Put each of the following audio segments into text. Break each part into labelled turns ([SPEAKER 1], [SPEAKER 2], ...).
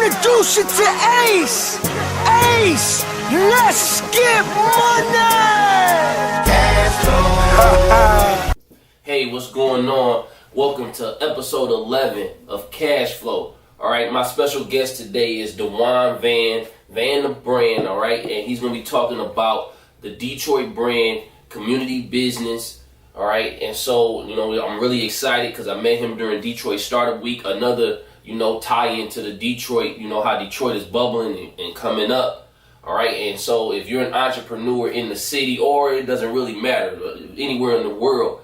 [SPEAKER 1] introduce you to Ace. Ace, let's get money. Cashflow.
[SPEAKER 2] Hey, what's going on? Welcome to episode 11 of Cashflow. All right, my special guest today is Dejuan Vann the brand. All right, and he's going to be talking about the Detroit brand, community business. All right, and so I'm really excited because I met him during Detroit Startup Week. Another tie into the Detroit. How Detroit is bubbling and coming up. All right, and so if you're an entrepreneur in the city, or it doesn't really matter, anywhere in the world,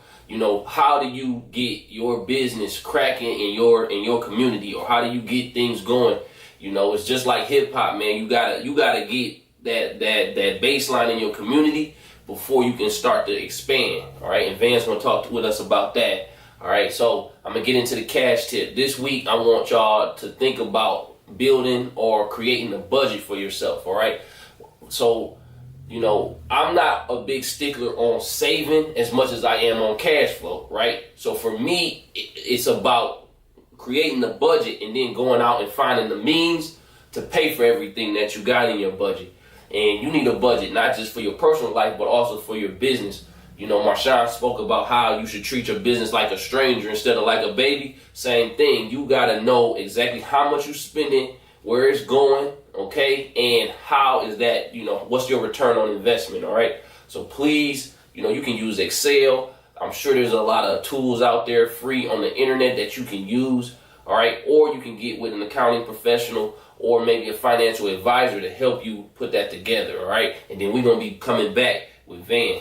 [SPEAKER 2] how do you get your business cracking in your community, or how do you get things going? It's just like hip hop, man. You gotta get that baseline in your community before you can start to expand. All right, and Vann's gonna talk with us about that. All right, so I'm gonna get into the cash tip. This week, I want y'all to think about building or creating a budget for yourself. All right, so I'm not a big stickler on saving as much as I am on cash flow, right? So for me, it's about creating a budget and then going out and finding the means to pay for everything that you got in your budget. And you need a budget, not just for your personal life, but also for your business. Marshawn spoke about how you should treat your business like a stranger instead of like a baby. Same thing. You got to know exactly how much you're spending, where it's going, okay, and how is that, what's your return on investment, all right? So please, you can use Excel. I'm sure there's a lot of tools out there free on the internet that you can use, all right? Or you can get with an accounting professional or maybe a financial advisor to help you put that together, all right? And then we're going to be coming back with Vann.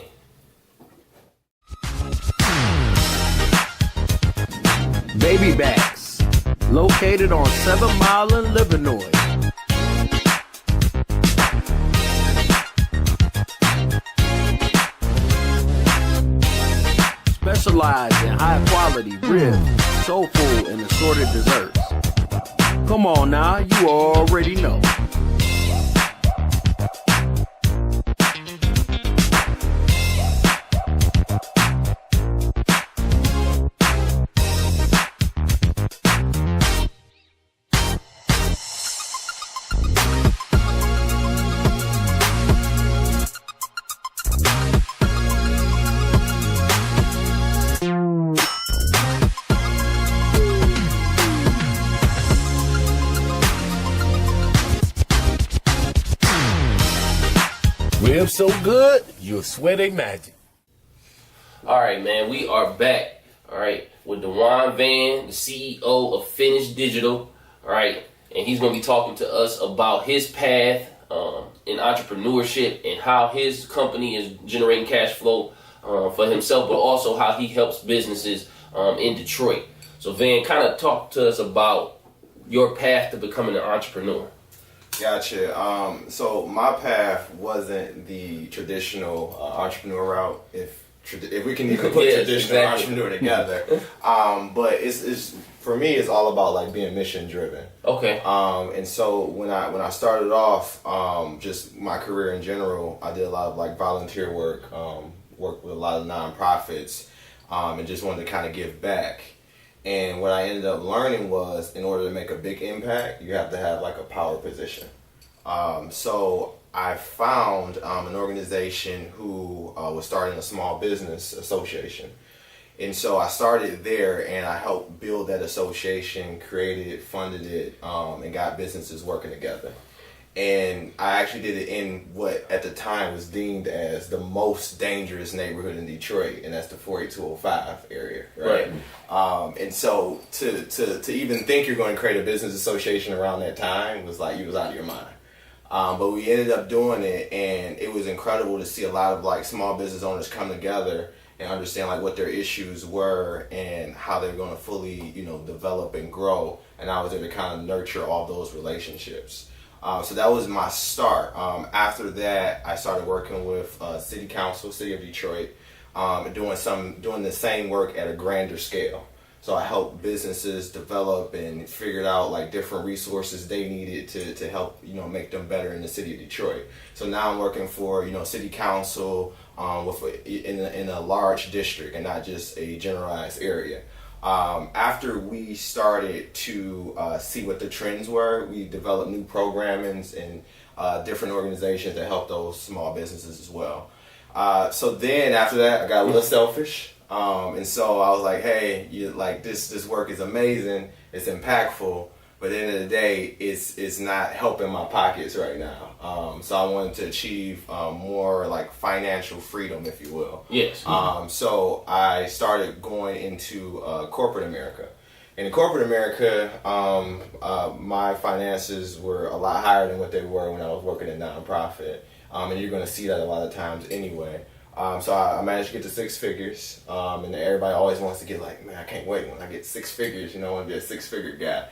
[SPEAKER 3] Baby Backs, located on 7 Mile in Livernois. Specialize in high quality ribs, soul food, and assorted desserts. Come on now, you already know. Ribs so good, you're sweating magic.
[SPEAKER 2] All right, man, we are back, all right, with Dejuan Vann, the CEO of Finish Digital, all right, and he's going to be talking to us about his path in entrepreneurship and how his company is generating cash flow for himself, but also how he helps businesses in Detroit. So, Vann, kind of talk to us about your path to becoming an entrepreneur.
[SPEAKER 4] Gotcha. So my path wasn't the traditional entrepreneur route, if we can even put traditional entrepreneur together. But it's for me, it's all about like being mission driven.
[SPEAKER 2] Okay.
[SPEAKER 4] And so when I started off, just my career in general, I did a lot of like volunteer work, worked with a lot of nonprofits, and just wanted to kind of give back. And what I ended up learning was, in order to make a big impact, you have to have like a power position. So I found an organization who was starting a small business association. And so I started there, and I helped build that association, created it, funded it, and got businesses working together. And I actually did it in what at the time was deemed as the most dangerous neighborhood in Detroit, and that's the 48205 area, right? And so to even think you're going to create a business association around that time was like you was out of your mind. But we ended up doing it, and it was incredible to see a lot of like small business owners come together and understand like what their issues were and how they're going to fully, develop and grow. And I was there to kind of nurture all those relationships. So that was my start. After that, I started working with City Council, City of Detroit, doing the same work at a grander scale. So I helped businesses develop and figured out like different resources they needed to help make them better in the city of Detroit. So now I'm working for City Council in a large district and not just a generalized area. After we started to see what the trends were, we developed new programmings and different organizations that help those small businesses as well. So then after that, I got a little selfish. And so I was like, hey, this work is amazing. It's impactful. But at the end of the day, it's not helping my pockets right now. So I wanted to achieve more like financial freedom, if you will.
[SPEAKER 2] Yes.
[SPEAKER 4] So I started going into corporate America. And in corporate America, my finances were a lot higher than what they were when I was working in nonprofit. And you're going to see that a lot of times anyway. So I managed to get to six figures. And everybody always wants to get like, man, I can't wait when I get six figures. I want to be a six-figure guy.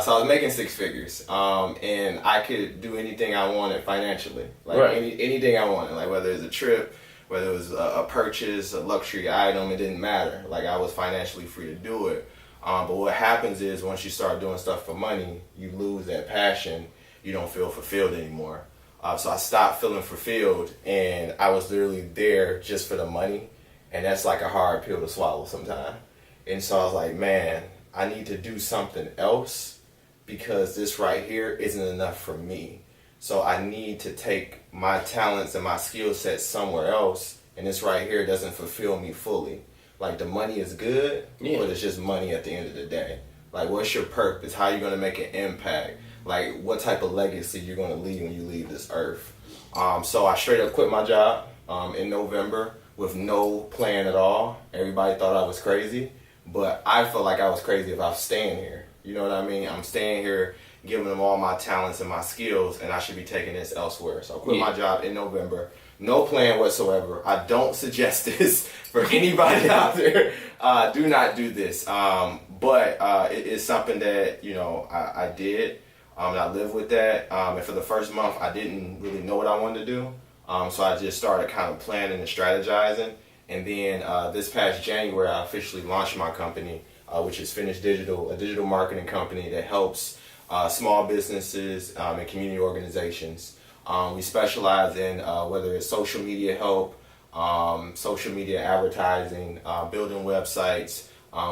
[SPEAKER 4] So I was making six figures, and I could do anything I wanted financially, like anything I wanted, like whether it was a trip, whether it was a purchase, a luxury item, it didn't matter. Like I was financially free to do it. But what happens is once you start doing stuff for money, you lose that passion. You don't feel fulfilled anymore. So I stopped feeling fulfilled, and I was literally there just for the money, and that's like a hard pill to swallow sometimes. And so I was like, man, I need to do something else, because this right here isn't enough for me. So I need to take my talents and my skill set somewhere else, and this right here doesn't fulfill me fully. Like the money is good, but it's just money at the end of the day. Like what's your purpose? How are you going to make an impact? Like what type of legacy you're going to leave when you leave this earth? So I straight up quit my job in November with no plan at all. Everybody thought I was crazy, but I felt like I was crazy if I was staying here. You know what I mean? I'm staying here, giving them all my talents and my skills, and I should be taking this elsewhere. So I quit my job in November. No plan whatsoever. I don't suggest this for anybody out there. Do not do this. But it is something that, I did. And I lived with that. And for the first month, I didn't really know what I wanted to do. So I just started kind of planning and strategizing. And then this past January, I officially launched my company, which is Finish Digital, a digital marketing company that helps small businesses and community organizations. We specialize in whether it's social media help, social media advertising, building websites.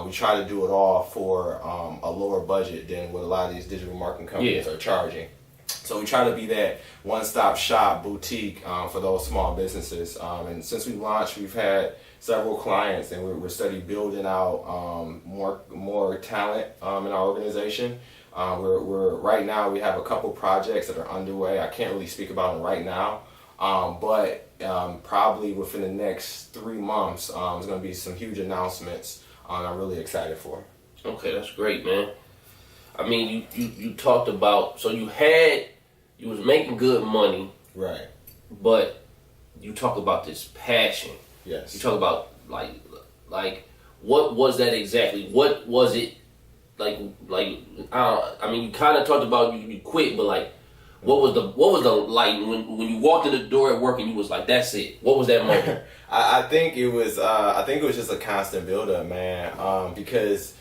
[SPEAKER 4] We try to do it all for a lower budget than what a lot of these digital marketing companies are charging. So we try to be that one-stop shop boutique for those small businesses. And since we launched, we've had several clients, and we're steady building out more talent in our organization. We're right now we have a couple projects that are underway. I can't really speak about them right now, but probably within the next 3 months, there's going to be some huge announcements. I'm really excited for.
[SPEAKER 2] Okay, that's great, man. I mean, you talked about, so you was making good money,
[SPEAKER 4] right?
[SPEAKER 2] But you talk about this passion.
[SPEAKER 4] Yes.
[SPEAKER 2] You talk about like what was that exactly? What was it like? I mean, you kind of talked about you quit, but like, what was the like when you walked in the door at work and you was like, that's it? What was that moment?
[SPEAKER 4] I think it was just a constant build-up, man. Because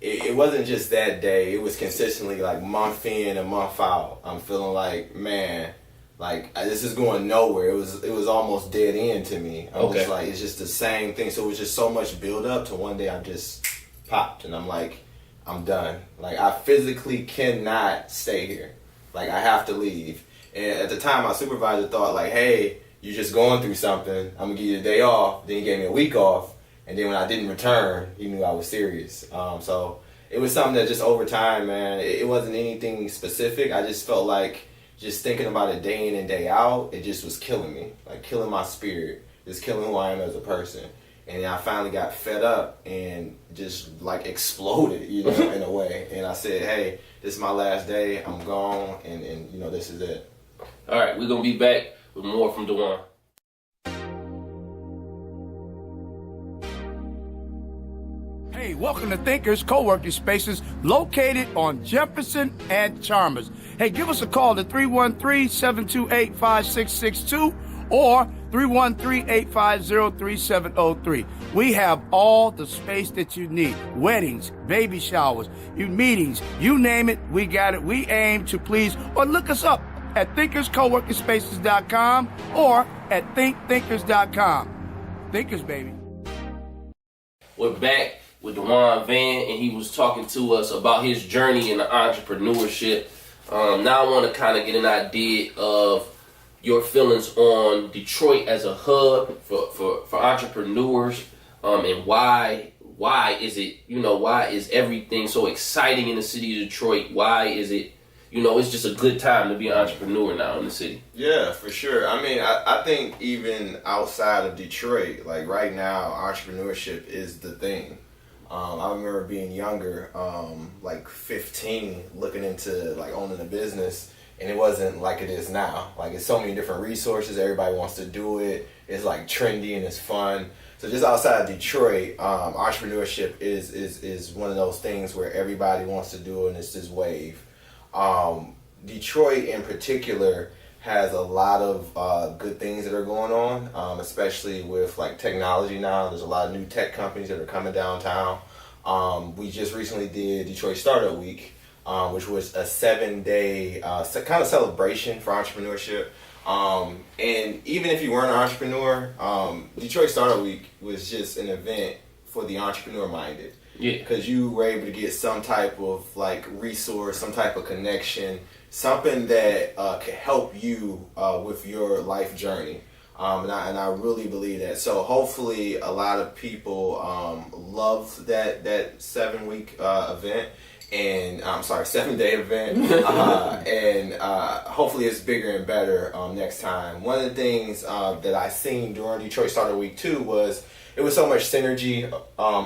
[SPEAKER 4] it wasn't just that day. It was consistently like month in and month out. I'm feeling like, man, like this is going nowhere. It was almost dead end to me. I was like, it's just the same thing. So it was just so much build-up to one day I just popped, and I'm like, I'm done. Like I physically cannot stay here. Like I have to leave. And at the time, my supervisor thought like, hey, you're just going through something. I'm gonna give you a day off. Then he gave me a week off. And then when I didn't return, he knew I was serious. So it was something that just over time, man, it wasn't anything specific. I just felt like just thinking about it day in and day out, it just was killing me. Like killing my spirit. Just killing who I am as a person. And then I finally got fed up and just like exploded, in a way. And I said, hey, this is my last day. I'm gone. And this is it.
[SPEAKER 2] All right, we're going to be back with more from Dejuan.
[SPEAKER 3] Hey, welcome to Thinkers Co-working Spaces located on Jefferson and Chalmers. Hey, give us a call at 313-728-5662 or 313-850-3703. We have all the space that you need. Weddings, baby showers, meetings, you name it, we got it. We aim to please, or look us up at thinkerscoworkingspaces.com or at thinkthinkers.com. Thinkers, baby.
[SPEAKER 2] We're back with Dejuan Vann, and he was talking to us about his journey in the entrepreneurship. Now I want to kind of get an idea of your feelings on Detroit as a hub for entrepreneurs, and why is it, why is everything so exciting in the city of Detroit? Why is it, it's just a good time to be an entrepreneur now in the city?
[SPEAKER 4] Yeah, for sure. I mean, I think even outside of Detroit, like right now, entrepreneurship is the thing. I remember being younger, like 15, looking into like owning a business, and it wasn't like it is now. Like, it's so many different resources. Everybody wants to do it. It's like trendy and it's fun. So just outside of Detroit, entrepreneurship is one of those things where everybody wants to do it, and it's this wave. Detroit in particular has a lot of good things that are going on, especially with like technology now. There's a lot of new tech companies that are coming downtown. We just recently did Detroit Startup Week, which was a 7-day kind of celebration for entrepreneurship. And even if you weren't an entrepreneur, Detroit Startup Week was just an event for the entrepreneur minded.
[SPEAKER 2] Yeah.
[SPEAKER 4] Because you were able to get some type of like resource, some type of connection, something that could help you with your life journey. And I really believe that. So hopefully a lot of people love that 7-week event. And 7-day event, and hopefully it's bigger and better next time. One of the things that I seen during Detroit Startup Week 2 was it was so much synergy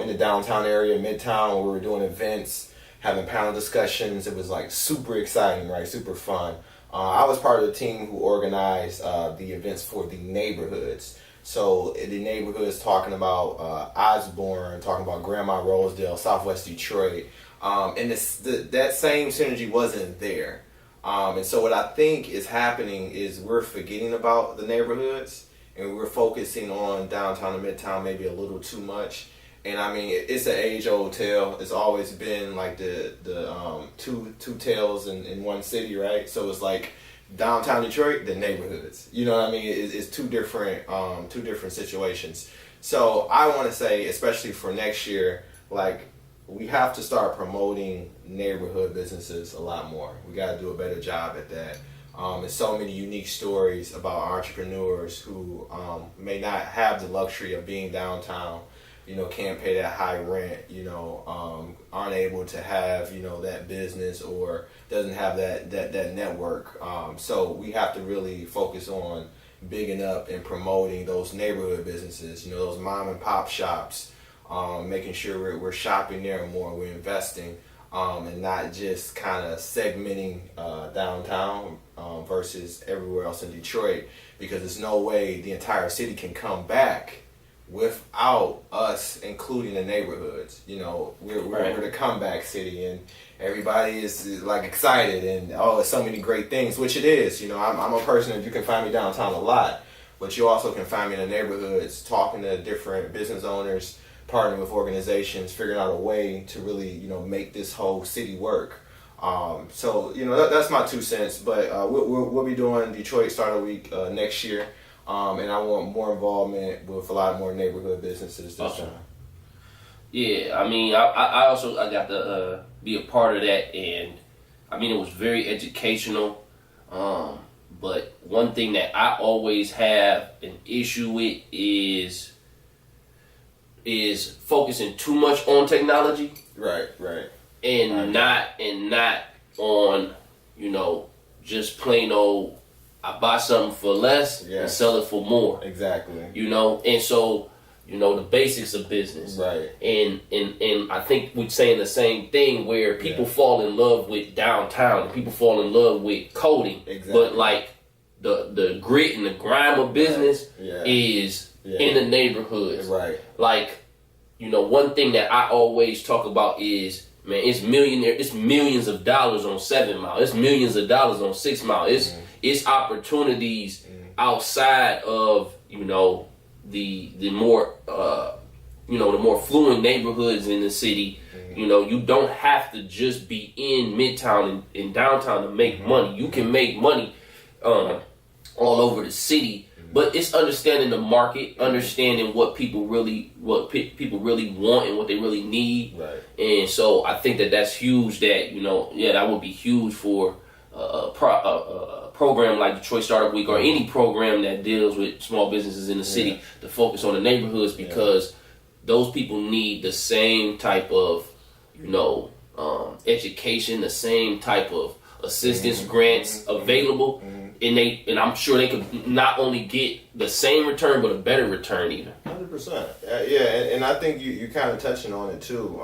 [SPEAKER 4] in the downtown area, Midtown, where we were doing events, having panel discussions. It was like super exciting, right? Super fun. I was part of the team who organized the events for the neighborhoods. So the neighborhoods, talking about Osborne, talking about Grandma Rosedale, Southwest Detroit. And that same synergy wasn't there. And so what I think is happening is we're forgetting about the neighborhoods, and we're focusing on downtown and midtown maybe a little too much. And I mean, it's an age-old tale. It's always been like the two tales in one city, right? So it's like downtown Detroit, the neighborhoods. You know what I mean? It's two different situations. So I want to say, especially for next year, like, we have to start promoting neighborhood businesses a lot more. We got to do a better job at that. There's so many unique stories about entrepreneurs who may not have the luxury of being downtown, can't pay that high rent, aren't able to have, that business, or doesn't have that network. So we have to really focus on bigging up and promoting those neighborhood businesses, those mom and pop shops. Making sure we're shopping there more, we're investing, and not just kind of segmenting downtown versus everywhere else in Detroit, because there's no way the entire city can come back without us including the neighborhoods. We're the comeback city, and everybody is like excited, and it's so many great things, which it is. I'm a person that you can find me downtown a lot, but you also can find me in the neighborhoods talking to different business owners, partnering with organizations, figuring out a way to really, make this whole city work. So that's my 2 cents. But we'll be doing Detroit Startup Week next year, and I want more involvement with a lot more neighborhood businesses this time.
[SPEAKER 2] Yeah, I mean, I got to be a part of that, and I mean, it was very educational. But one thing that I always have an issue with is focusing too much on technology,
[SPEAKER 4] right,
[SPEAKER 2] and not on just plain old, I buy something for less and sell it for more.
[SPEAKER 4] Exactly.
[SPEAKER 2] And so the basics of business,
[SPEAKER 4] right?
[SPEAKER 2] And I think we're saying the same thing, where people fall in love with downtown, and people fall in love with coding, but like the grit and the grime of business is in the neighborhoods,
[SPEAKER 4] right?
[SPEAKER 2] Like, one thing that I always talk about is, man, it's millions of dollars on 7 Mile, it's millions of dollars on 6 Mile, it's opportunities outside of the more the more fluent neighborhoods in the city. You don't have to just be in Midtown and downtown to make money. You can make money all over the city But it's understanding the market, understanding what people really want and what they really need.
[SPEAKER 4] Right.
[SPEAKER 2] And so I think that's huge. That that would be huge for a program like Detroit Startup Week or any program that deals with small businesses in the city to focus on the neighborhoods, because those people need the same type of education, the same type of assistance grants available. And I'm sure they could not only get the same return, but a better return even.
[SPEAKER 4] 100%. And I think you kind of touching on it too.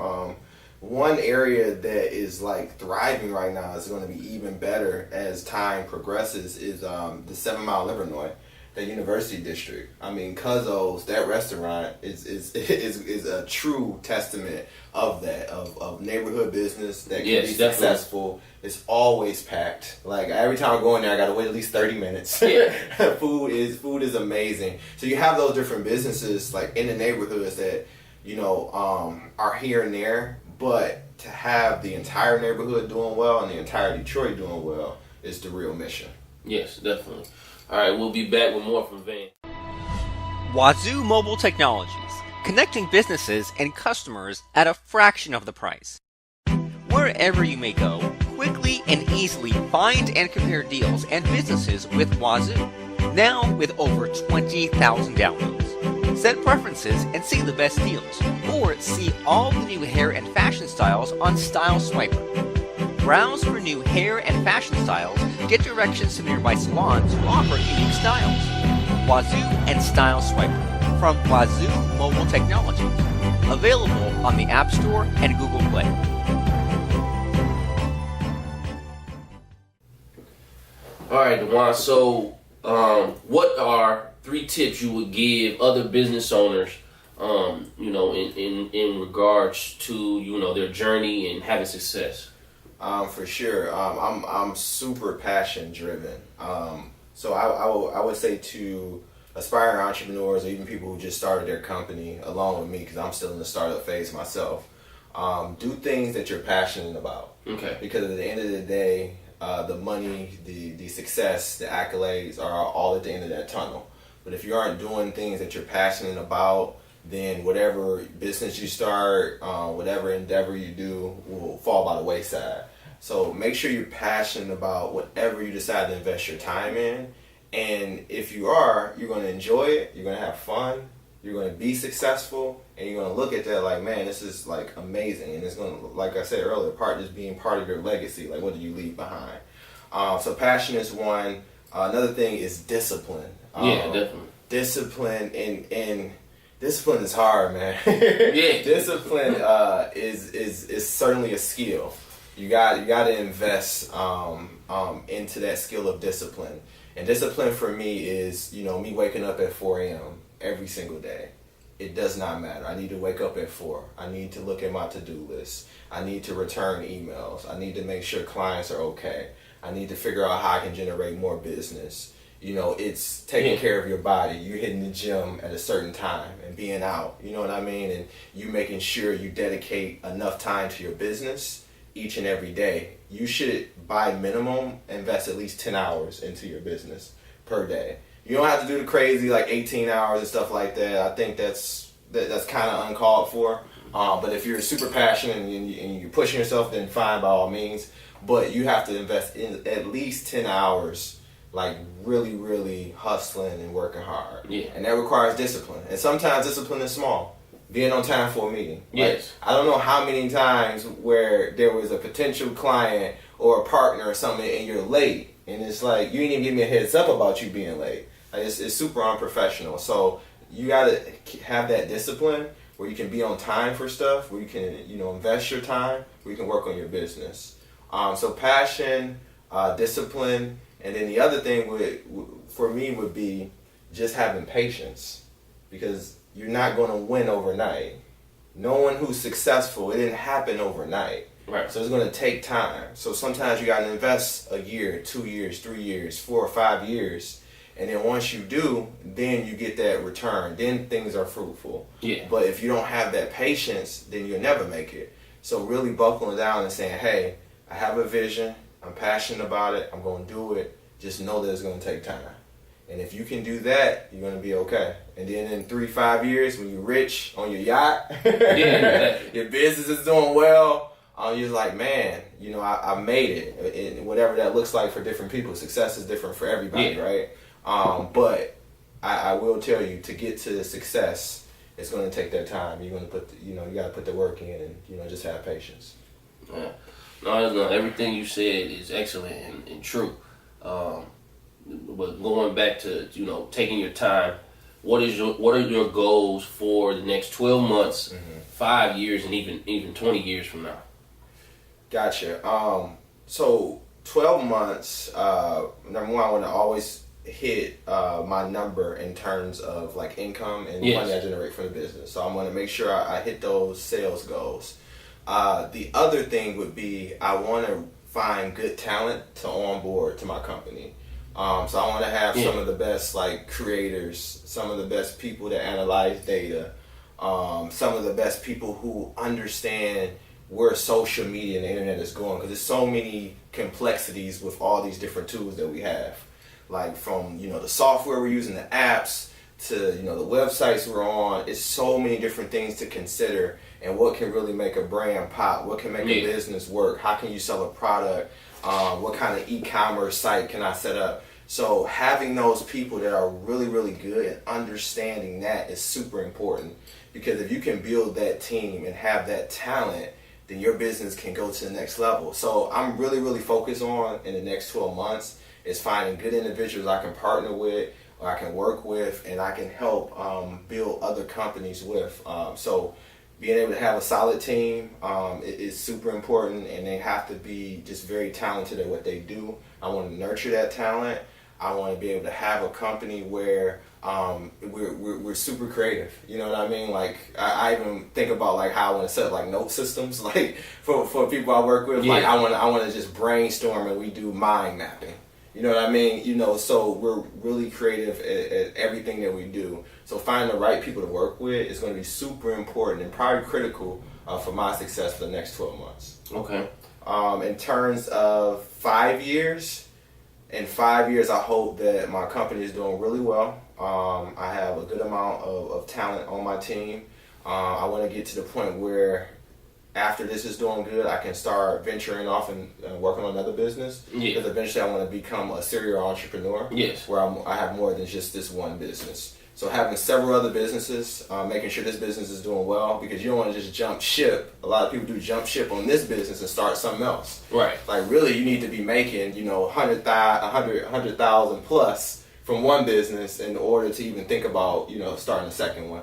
[SPEAKER 4] One area that is like thriving right now is going to be even better as time progresses is the 7 Mile, Illinois, the University District. I mean, Cuzzo's, that restaurant is a true testament of that, of neighborhood business that can be successful. It's always packed. Like every time I go in there, I got to wait at least 30 minutes.
[SPEAKER 2] Yeah.
[SPEAKER 4] Food is amazing. So you have those different businesses like in the neighborhoods that are here and there, but to have the entire neighborhood doing well and the entire Detroit doing well is the real mission.
[SPEAKER 2] Yes, definitely. All right, we'll be back with more from Vann.
[SPEAKER 5] Wazoo Mobile Technologies, connecting businesses and customers at a fraction of the price. Wherever you may go, quickly and easily find and compare deals and businesses with Wazoo. Now with over 20,000 downloads. Set preferences and see the best deals, or see all the new hair and fashion styles on Style Swiper. Browse for new hair and fashion styles, get directions to nearby salons who offer unique styles. Wazoo and Style Swiper from Wazoo Mobile Technologies. Available on the App Store and Google Play.
[SPEAKER 2] All right, Dejuan, so what are 3 tips you would give other business owners, in regards to, their journey and having success?
[SPEAKER 4] For sure. I'm super passion driven. So I would say to aspiring entrepreneurs or even people who just started their company along with me, because I'm still in the startup phase myself, do things that you're passionate about.
[SPEAKER 2] Okay.
[SPEAKER 4] Because at the end of the day, the money, the success, the accolades are all at the end of that tunnel. But if you aren't doing things that you're passionate about, then whatever business you start, whatever endeavor you do will fall by the wayside. So make sure you're passionate about whatever you decide to invest your time in. And if you are, you're going to enjoy it, you're going to have fun, you're going to be successful, and you're going to look at that like, man, this is like amazing. And it's going to, like I said earlier, just being part of your legacy. Like, what do you leave behind? So passion is one. Another thing is discipline.
[SPEAKER 2] Yeah, definitely.
[SPEAKER 4] Discipline and discipline is hard, man.
[SPEAKER 2] Yeah.
[SPEAKER 4] Discipline is certainly a skill. You got to invest into that skill of discipline. And discipline for me is, me waking up at 4 a.m. every single day. It does not matter. I need to wake up at 4. I need to look at my to-do list. I need to return emails. I need to make sure clients are okay. I need to figure out how I can generate more business. It's taking care of your body. You hitting the gym at a certain time and being out. You know what I mean? And you making sure you dedicate enough time to your business each and every day. You should, by minimum, invest at least 10 hours into your business per day. You don't have to do the crazy like 18 hours and stuff like that. I think that's kind of uncalled for. But if you're super passionate and you're pushing yourself, then fine, by all means. But you have to invest in at least 10 hours, like really, really hustling and working hard.
[SPEAKER 2] Yeah. And
[SPEAKER 4] that requires discipline. And sometimes discipline is small. Being on time for a meeting.
[SPEAKER 2] Yes.
[SPEAKER 4] Like, I don't know how many times where there was a potential client or a partner or something and you're late. And it's like, you didn't even give me a heads up about you being late. Like, it's super unprofessional. So you got to have that discipline where you can be on time for stuff, where you can, invest your time, where you can work on your business. So passion, discipline, and then the other thing for me would be just having patience, because you're not going to win overnight. No one who's successful, it didn't happen overnight.
[SPEAKER 2] Right.
[SPEAKER 4] So it's going to take time. So sometimes you got to invest a year, 2 years, 3 years, 4 or 5 years. And then once you do, then you get that return. Then things are fruitful.
[SPEAKER 2] Yeah.
[SPEAKER 4] But if you don't have that patience, then you'll never make it. So really buckling down and saying, hey, I have a vision. I'm passionate about it. I'm going to do it. Just know that it's going to take time. And if you can do that, you're gonna be okay. And then in 3-5 years, when you're rich on your yacht, your business is doing well, you're like, man, you know, I made it. And whatever that looks like for different people, success is different for everybody, right? But I will tell you, to get to success, it's going to take that time. You're going to you got to put the work in, and just have patience.
[SPEAKER 2] Yeah. No, everything you said is excellent and true. But going back to taking your time, what are your goals for the next 12 months, 5 years, and even 20 years from now?
[SPEAKER 4] Gotcha. So 12 months. Number one, I want to always hit my number in terms of like income and money I generate from the business. So I'm going to make sure I hit those sales goals. The other thing would be I want to find good talent to onboard to my company. So I want to have some of the best like creators, some of the best people that analyze data, some of the best people who understand where social media and the internet is going, because there's so many complexities with all these different tools that we have, like from the software we're using, the apps, to the websites we're on. It's so many different things to consider, and what can really make a brand pop, what can make a business work, how can you sell a product, what kind of e-commerce site can I set up. So having those people that are really, really good at understanding that is super important, because if you can build that team and have that talent, then your business can go to the next level. So I'm really, really focused on, in the next 12 months, is finding good individuals I can partner with, or I can work with, and I can help build other companies with. So being able to have a solid team is super important, and they have to be just very talented at what they do. I want to nurture that talent. I want to be able to have a company where we're super creative. You know what I mean? Like I even think about like how I want to set up like note systems, like for people I work with. Like I want to just brainstorm and we do mind mapping. You know what I mean? So we're really creative at everything that we do. So finding the right people to work with is going to be super important and probably critical for my success for the next 12 months.
[SPEAKER 2] Okay.
[SPEAKER 4] In terms of 5 years, in 5 years, I hope that my company is doing really well. I have a good amount of talent on my team. I want to get to the point where after this is doing good, I can start venturing off and working on another business. Because eventually I want to become a serial entrepreneur. Where I have more than just this one business. So having several other businesses, making sure this business is doing well, because you don't want to just jump ship. A lot of people do jump ship on this business and start something else.
[SPEAKER 2] Right.
[SPEAKER 4] Like really, you need to be making 100,000 plus from one business in order to even think about starting a second one.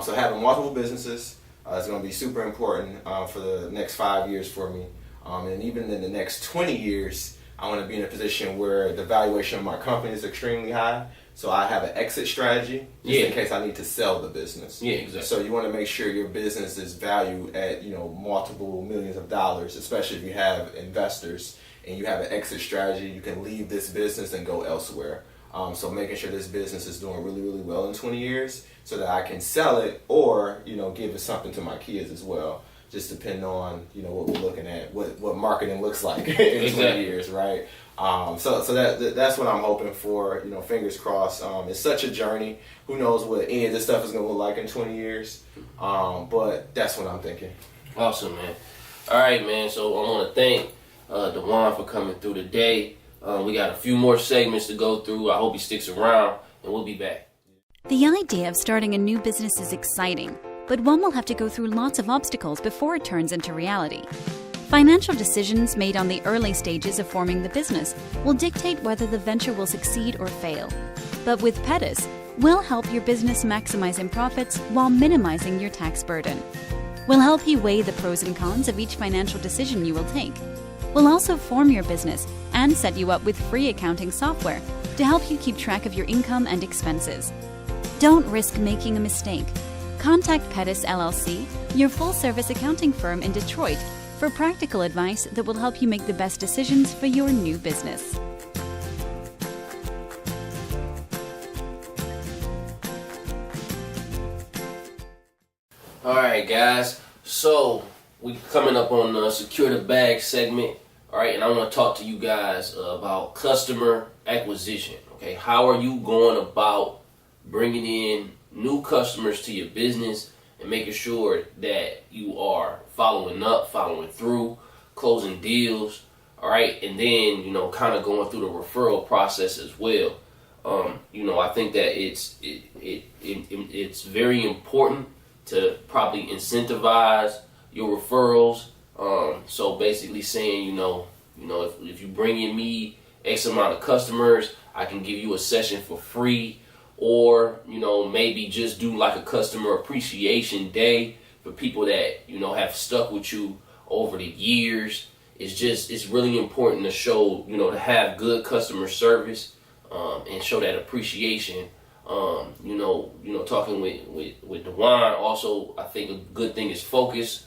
[SPEAKER 4] So having multiple businesses is going to be super important for the next 5 years for me. And even in the next 20 years, I want to be in a position where the valuation of my company is extremely high. So I have an exit strategy just in case I need to sell the business.
[SPEAKER 2] Yeah, exactly.
[SPEAKER 4] So you want to make sure your business is valued at multiple millions of dollars, especially if you have investors and you have an exit strategy. You can leave this business and go elsewhere. So making sure this business is doing really, really well in 20 years so that I can sell it or give it something to my kids as well. Just depending on what we're looking at, what marketing looks like in 20 years, right? So that's what I'm hoping for. Fingers crossed. It's such a journey. Who knows what any of this stuff is going to look like in 20 years? But that's what I'm thinking.
[SPEAKER 2] Awesome, man. All right, man. So I want to thank Dejuan for coming through today. We got a few more segments to go through. I hope he sticks around, and we'll be back.
[SPEAKER 6] The idea of starting a new business is exciting, but one will have to go through lots of obstacles before it turns into reality. Financial decisions made on the early stages of forming the business will dictate whether the venture will succeed or fail. But with Pettis, we'll help your business maximize in profits while minimizing your tax burden. We'll help you weigh the pros and cons of each financial decision you will take. We'll also form your business and set you up with free accounting software to help you keep track of your income and expenses. Don't risk making a mistake. Contact Pettis LLC, your full-service accounting firm in Detroit, for practical advice that will help you make the best decisions for your new business.
[SPEAKER 2] All right, guys. So we coming up on the Secure the Bag segment. All right, and I want to talk to you guys about customer acquisition. Okay, how are you going about bringing in new customers to your business and making sure that you are following up, following through, closing deals. All right, and then kind of going through the referral process as well. I think that it's very important to probably incentivize your referrals. So basically saying, if you bring in me X amount of customers, I can give you a session for free, or maybe just do like a customer appreciation day for people that have stuck with you over the years. It's really important to show, to have good customer service, and show that appreciation. Talking with Dejuan, also I think a good thing is focus,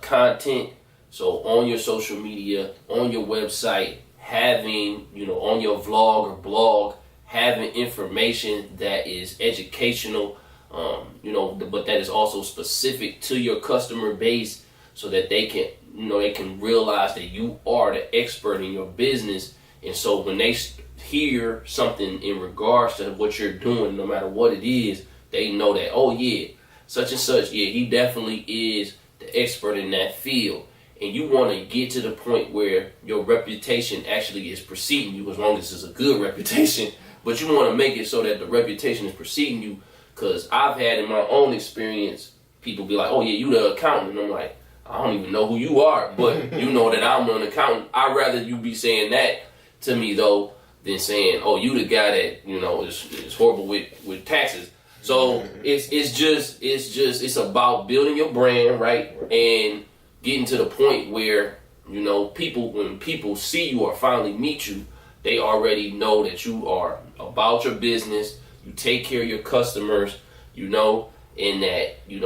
[SPEAKER 2] content. So on your social media, on your website, having, on your vlog or blog, having information that is educational, but that is also specific to your customer base, so that they can realize that you are the expert in your business. And so when they hear something in regards to what you're doing, no matter what it is, they know that, oh yeah, such and such, yeah, he definitely is the expert in that field. And you want to get to the point where your reputation actually is preceding you, as long as it's a good reputation. But you want to make it so that the reputation is preceding you, because I've had in my own experience, people be like, oh yeah, you the accountant. And I'm like, I don't even know who you are, but you know that I'm an accountant. I'd rather you be saying that to me, though, than saying, oh, you the guy that, is horrible with taxes. So it's about building your brand, right? And getting to the point where, when people see you or finally meet you, they already know that you are about your business, you take care of your customers, and that, you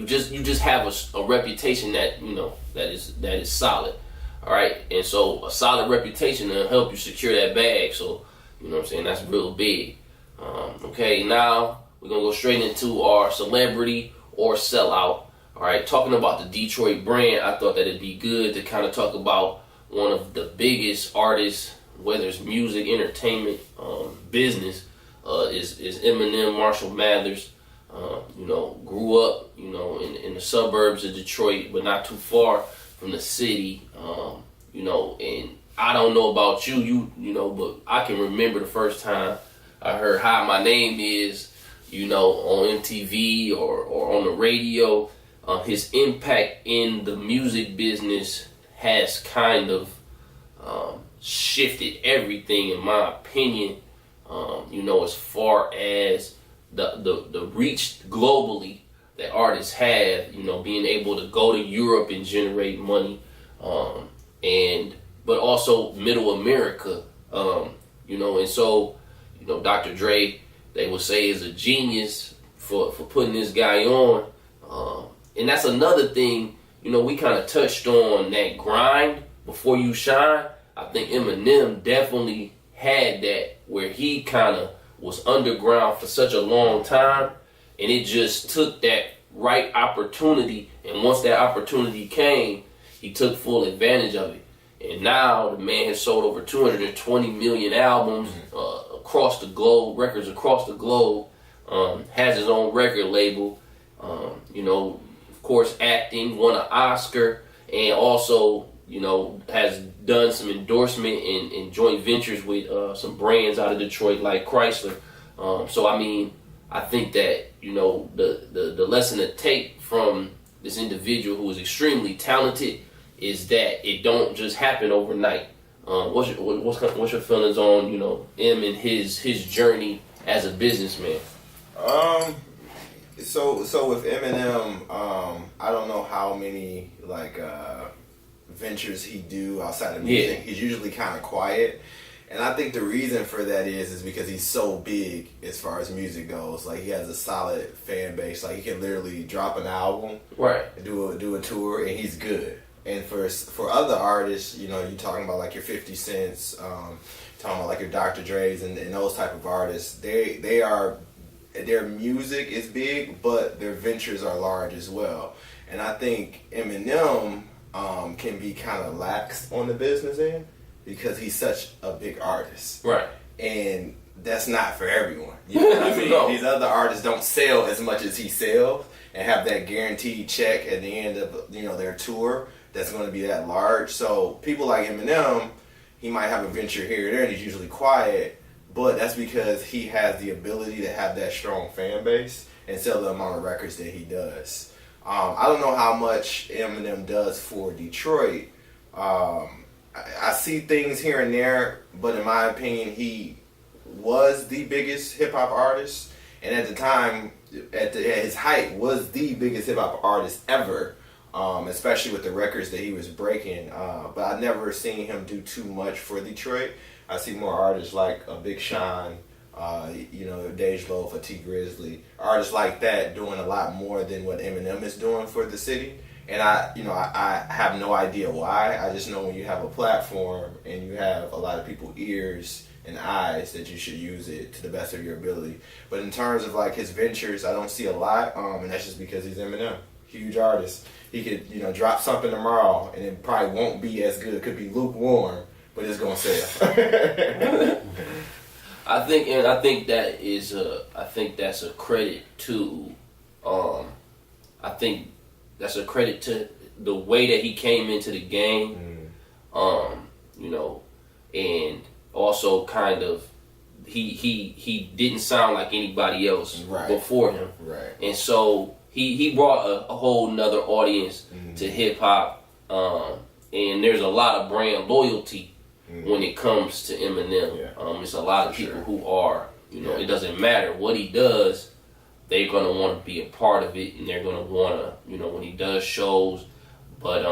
[SPEAKER 2] just have a reputation that, that is solid. All right. And so a solid reputation will help you secure that bag. So, that's real big. Okay. Now we're going to go straight into our celebrity or sellout. All right. Talking about the Detroit brand, I thought that it'd be good to kind of talk about one of the biggest artists, whether it's music, entertainment, business, is Eminem, Marshall Mathers. Grew up, in the suburbs of Detroit, but not too far from the city. And I don't know about you, but I can remember the first time I heard Hi, My Name Is, on MTV or on the radio. His impact in the music business has kind of shifted everything, in my opinion, as far as the reach globally that artists have, being able to go to Europe and generate money, but also middle America, and so, Dr. Dre, they would say, is a genius for putting this guy on. And that's another thing, we kind of touched on that grind before you shine. I think Eminem definitely had that, where he kind of was underground for such a long time, and it just took that right opportunity, and once that opportunity came, he took full advantage of it. And now the man has sold over 220 million albums across the globe, records across the globe, has his own record label, of course acting, won an Oscar, and also has done some endorsement and joint ventures with some brands out of Detroit like Chrysler. So I think that the lesson to take from this individual, who is extremely talented, is that it don't just happen overnight. What's your feelings on M and his journey as a businessman?
[SPEAKER 4] So with Eminem, I don't know how many ventures he do outside of music. He's usually kind of quiet, and I think the reason for that is because he's so big as far as music goes. Like, he has a solid fan base. Like, he can literally drop an album,
[SPEAKER 2] right,
[SPEAKER 4] do a tour, and he's good. And for other artists, you're talking about like your 50 Cents, talking about like your Dr. Dre's and those type of artists. Their music is big, but their ventures are large as well. And I think Eminem, can be kind of lax on the business end because he's such a big artist.
[SPEAKER 2] Right.
[SPEAKER 4] And that's not for everyone. You know what I mean?
[SPEAKER 2] No.
[SPEAKER 4] These other artists don't sell as much as he sells and have that guaranteed check at the end of their tour that's going to be that large. So people like Eminem, he might have a venture here or there and he's usually quiet, but that's because he has the ability to have that strong fan base and sell the amount of records that he does. I don't know how much Eminem does for Detroit. I see things here and there, but in my opinion, he was the biggest hip-hop artist, and at the time, at his height, was the biggest hip-hop artist ever, especially with the records that he was breaking. But I never seen him do too much for Detroit. I see more artists like Big Sean, Dejuan for T Grizzly, artists like that doing a lot more than what Eminem is doing for the city. And I have no idea why. I just know when you have a platform and you have a lot of people ears and eyes that you should use it to the best of your ability. But in terms of like his ventures, I don't see a lot, and that's just because he's Eminem, huge artist. He could drop something tomorrow and it probably won't be as good. It could be lukewarm, but it's gonna sell.
[SPEAKER 2] I think that's a credit to I think that's a credit to the way that he came into the game, and also kind of he didn't sound like anybody else before him, and so he brought a whole nother audience to hip hop, and there's a lot of brand loyalty when it comes to Eminem. It's a lot of people who are, it doesn't matter what he does, they're going to want to be a part of it, and they're going to want to, when he does shows. But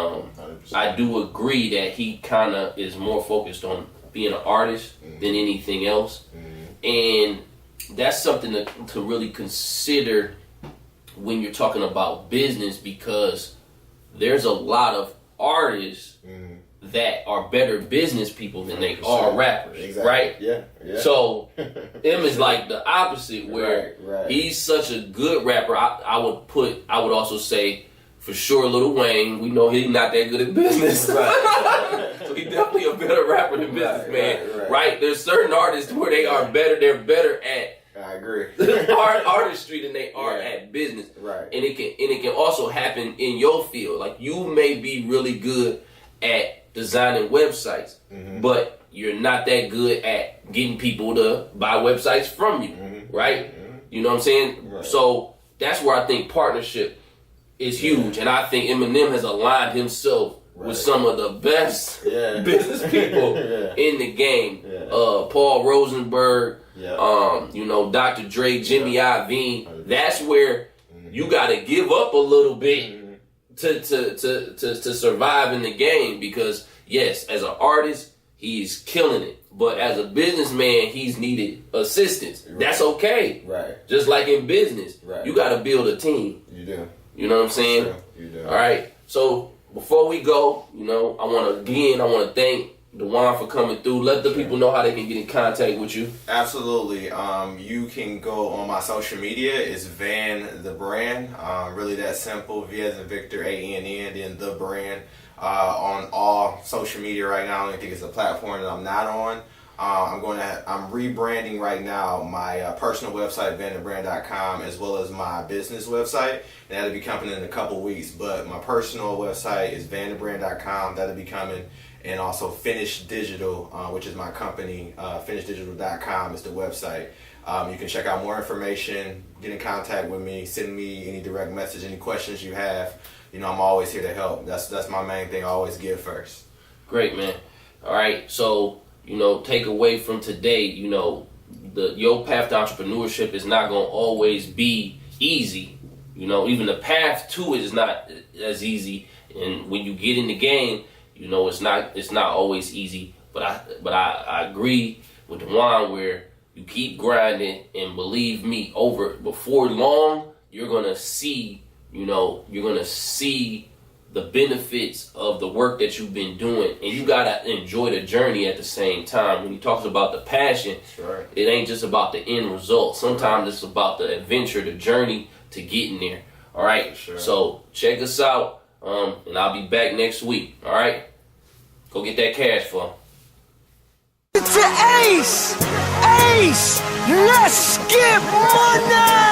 [SPEAKER 2] I do agree that he kind of is more focused on being an artist than anything else. And that's something to really consider when you're talking about business, because there's a lot of artists that are better business people than they are rappers, right?
[SPEAKER 4] Yeah.
[SPEAKER 2] So M is like the opposite, where he's such a good rapper. I would also say for sure Lil Wayne. We know he's not that good at business, so he's definitely a better rapper than businessman, right? There's certain artists where they are better. They're better at artistry than they are at business,
[SPEAKER 4] right?
[SPEAKER 2] And it can also happen in your field. Like you may be really good at designing websites, but you're not that good at getting people to buy websites from you, right? You know what I'm saying? Right. So that's where I think partnership is huge, and I think Eminem has aligned himself with some of the best business people in the game. Paul Rosenberg, Dr. Dre, Jimmy Iovine. That's where you got to give up a little bit to survive in the game, because yes, as an artist he's killing it, but as a businessman he's needed assistance. That's okay, just like in business, you got to build a team. You do. You know what I'm saying?
[SPEAKER 4] Sure. You do.
[SPEAKER 2] All right, so before we go, I want to thank Dejuan for coming through. Let the people know how they can get in contact with you.
[SPEAKER 4] Absolutely. You can go on my social media. It's Vann the Brand. Really that simple. V as in Victor, ANN, then the brand. On all social media right now. I don't think it's a platform that I'm not on. I'm rebranding right now my personal website, vanthebrand.com, as well as my business website, and that'll be coming in a couple weeks. But my personal website is vanthebrand.com. That'll be coming. And also Finish Digital, which is my company. FinishDigital.com is the website. You can check out more information, get in contact with me, send me any direct message, any questions you have. I'm always here to help. That's my main thing. I always give first.
[SPEAKER 2] Great, man. All right, so take away from today, your path to entrepreneurship is not going to always be easy. Even the path to it is not as easy. And when you get in the game, it's not always easy. But I agree with Dejuan, where you keep grinding, and believe me, before long you're gonna see the benefits of the work that you've been doing, and you gotta enjoy the journey at the same time. When he talks about the passion, it ain't just about the end result. Sometimes it's about the adventure, the journey to getting there. All right, so check us out. And I'll be back next week. All right? Go get that cash flow.
[SPEAKER 1] To Ace! Ace! Let's get money!